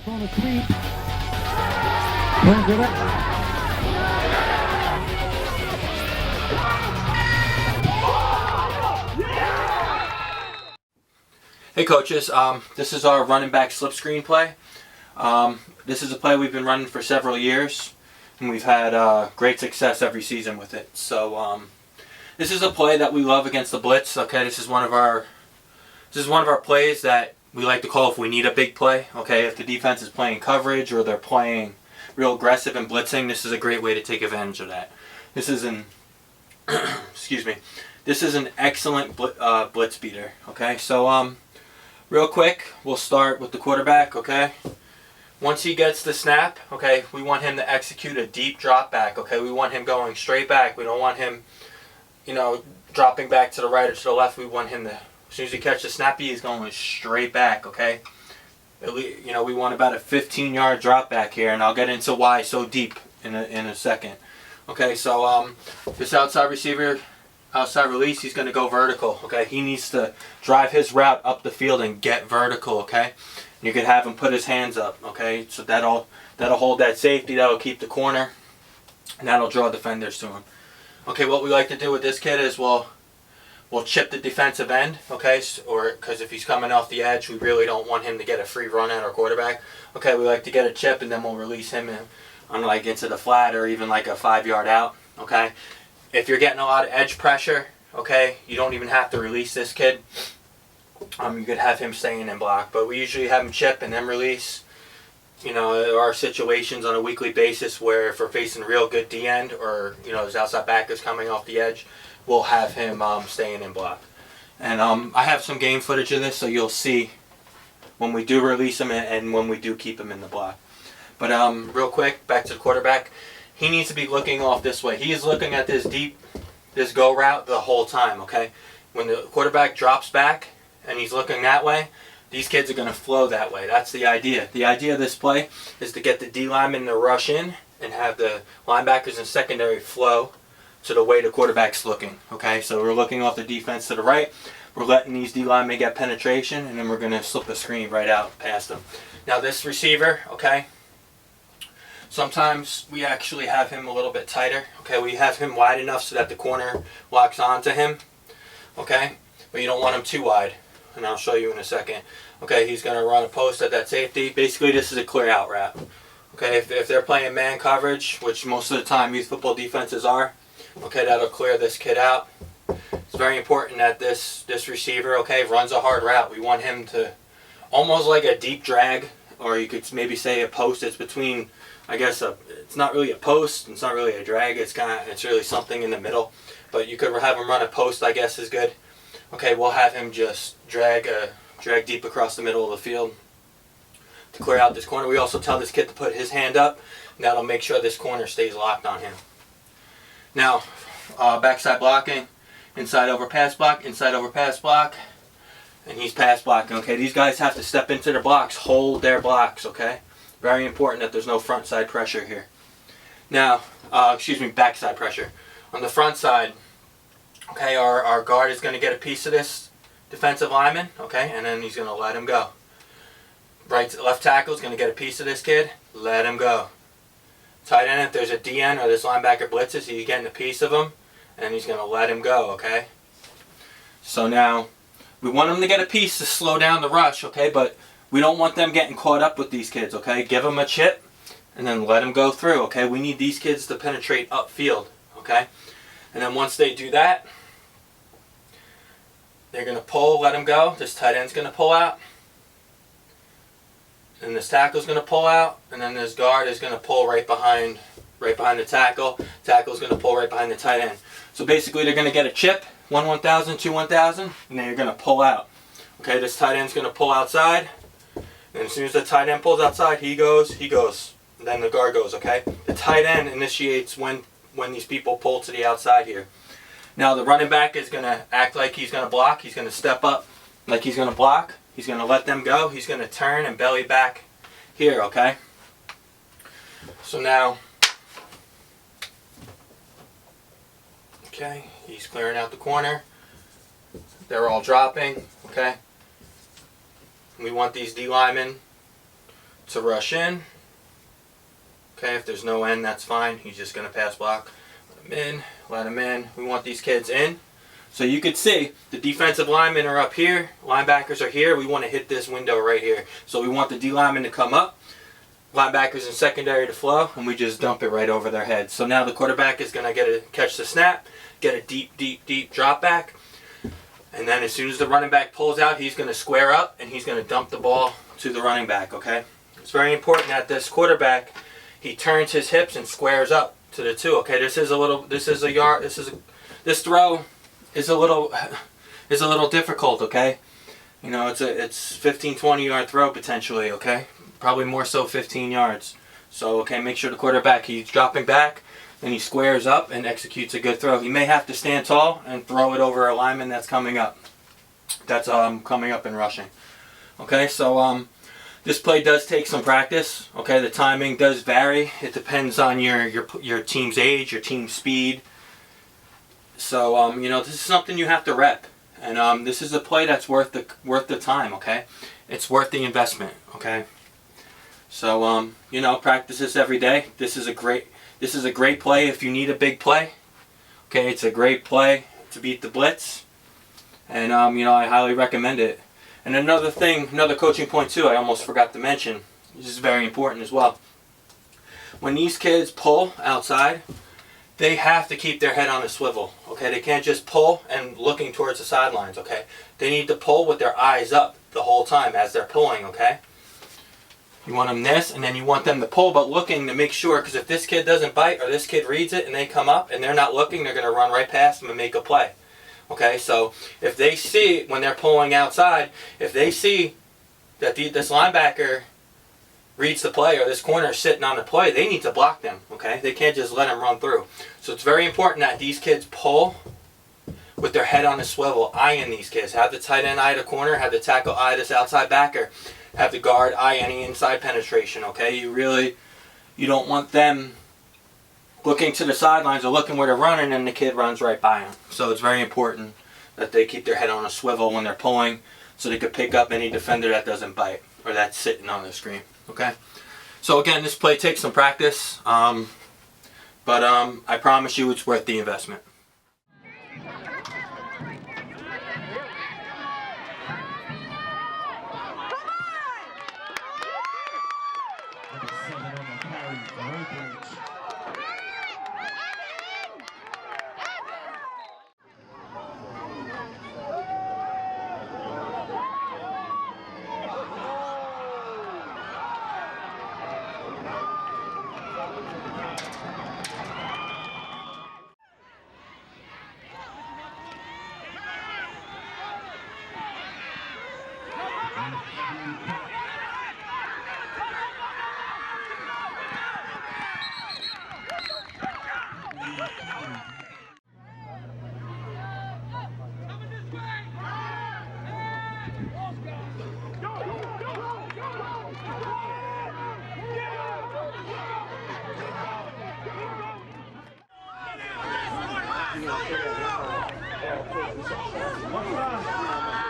On a sweep. Brings it up. Hey coaches, this is our running back slip screen play. This is a play we've been running for several years, and we've had great success every season with it. So this is a play that we love against the blitz. Okay, this is one of our plays that we like to call if we need a big play. Okay, if the defense is playing coverage or they're playing real aggressive and blitzing, this is a great way to take advantage of that. This is an excuse me. This is an excellent blitz beater. Okay, so real quick, we'll start with the quarterback. Okay, once he gets the snap, okay, we want him to execute a deep drop back. Okay, we want him going straight back. We don't want him, dropping back to the right or to the left. We want him to, as soon as he catches the snap, he's going straight back, okay? At least, we want about a 15-yard drop back here, and I'll get into why so deep in a second. Okay, so this outside receiver, outside release, he's going to go vertical, okay? He needs to drive his route up the field and get vertical, okay? You could have him put his hands up, okay? So that'll hold that safety, that'll keep the corner, and that'll draw defenders to him. Okay, what we like to do with this kid is we'll chip the defensive end, okay, or because if he's coming off the edge, we really don't want him to get a free run at our quarterback. Okay, we like to get a chip and then we'll release him into the flat or even like a 5-yard out, okay. If you're getting a lot of edge pressure, okay, you don't even have to release this kid. You could have him staying in block, but we usually have him chip and then release. There are situations on a weekly basis where if we're facing real good D end or, his outside back is coming off the edge, we'll have him staying in block. And I have some game footage of this, so you'll see when we do release him and when we do keep him in the block. But real quick, back to the quarterback. He needs to be looking off this way. He is looking at this go route the whole time, okay? When the quarterback drops back and he's looking that way, these kids are going to flow that way. That's the idea. The idea of this play is to get the D lineman to rush in and have the linebackers and secondary flow to the way the quarterback's looking. Okay, so we're looking off the defense to the right. We're letting these D linemen get penetration, and then we're going to slip the screen right out past them. Now this receiver, okay, sometimes we actually have him a little bit tighter. Okay, we have him wide enough so that the corner locks onto him. Okay, but you don't want him too wide. And I'll show you in a second. Okay, he's going to run a post at that safety. Basically, this is a clear out route. Okay, if they're playing man coverage, which most of the time youth football defenses are, okay, that'll clear this kid out. It's very important that this receiver, okay, runs a hard route. We want him to almost like a deep drag, or you could maybe say a post. It's between, I guess, it's not really a post. It's not really a drag. It's really something in the middle. But you could have him run a post, I guess, is good. Okay, we'll have him just drag deep across the middle of the field to clear out this corner. We also tell this kid to put his hand up, and that'll make sure this corner stays locked on him. Now, backside blocking, inside over pass block, and he's pass blocking. Okay, these guys have to step into their blocks, hold their blocks. Okay, very important that there's no front side pressure here. Now, backside pressure. On the front side, okay, our guard is going to get a piece of this defensive lineman, okay, and then he's going to let him go. Left tackle is going to get a piece of this kid, let him go. Tight end, if there's a DN or this linebacker blitzes, he's getting a piece of him, and he's going to let him go, okay? So now, we want him to get a piece to slow down the rush, okay, but we don't want them getting caught up with these kids, okay? Give them a chip, and then let them go through, okay? We need these kids to penetrate upfield, okay? And then once they do that, they're going to pull, let him go. This tight end's going to pull out. And this tackle's going to pull out. And then this guard is going to pull right behind the tackle. Tackle's going to pull right behind the tight end. So basically they're going to get a chip, 1-1000, 2-1000, and then you're going to pull out. Okay, this tight end's going to pull outside. And as soon as the tight end pulls outside, he goes. And then the guard goes, okay? The tight end initiates when these people pull to the outside here. Now the running back is going to act like he's going to block. He's going to step up like he's going to block. He's going to let them go. He's going to turn and belly back here, okay? So now, okay, he's clearing out the corner. They're all dropping, okay? We want these D linemen to rush in. Okay, if there's no end, that's fine. He's just going to pass block. Let him in, let him in. We want these kids in. So you could see the defensive linemen are up here, linebackers are here. We want to hit this window right here. So we want the D linemen to come up, linebackers in secondary to flow, and we just dump it right over their heads. So now the quarterback is going to catch the snap, get a deep drop back, and then as soon as the running back pulls out, he's going to square up and he's going to dump the ball to the running back. Okay, it's very important that this quarterback, he turns his hips and squares up to the 2. Okay, this throw is a little difficult. Okay, you know, it's 15-20 yard throw potentially. Okay, probably more so 15 yards. So okay, make sure the quarterback, he's dropping back and he squares up and executes a good throw. He may have to stand tall and throw it over a lineman that's coming up. That's coming up and rushing. Okay, so this play does take some practice. Okay, the timing does vary. It depends on your team's age, your team's speed. So you know, this is something you have to rep, and this is a play that's worth the time. Okay, it's worth the investment. Okay, so you know, practice this every day. This is a great play if you need a big play. Okay, it's a great play to beat the blitz, and you know, I highly recommend it. And another coaching point too, I almost forgot to mention. This is very important as well. When these kids pull outside, they have to keep their head on a swivel. Okay, they can't just pull and looking towards the sidelines. Okay, they need to pull with their eyes up the whole time as they're pulling. Okay, you want them this, and then you want them to pull, but looking to make sure, because if this kid doesn't bite or this kid reads it and they come up and they're not looking, they're going to run right past them and make a play. Okay, so if they see, when they're pulling outside, if they see that this linebacker reads the play or this corner is sitting on the play, they need to block them. Okay, they can't just let them run through. So it's very important that these kids pull with their head on a swivel, eyeing these kids. Have the tight end eye the corner, have the tackle eye this outside backer, have the guard eye any inside penetration. Okay, you don't want them looking to the sidelines or looking where they're running and the kid runs right by them. So it's very important that they keep their head on a swivel when they're pulling, so they could pick up any defender that doesn't bite or that's sitting on the screen. Okay, so again, this play takes some practice, but I promise you it's worth the investment. One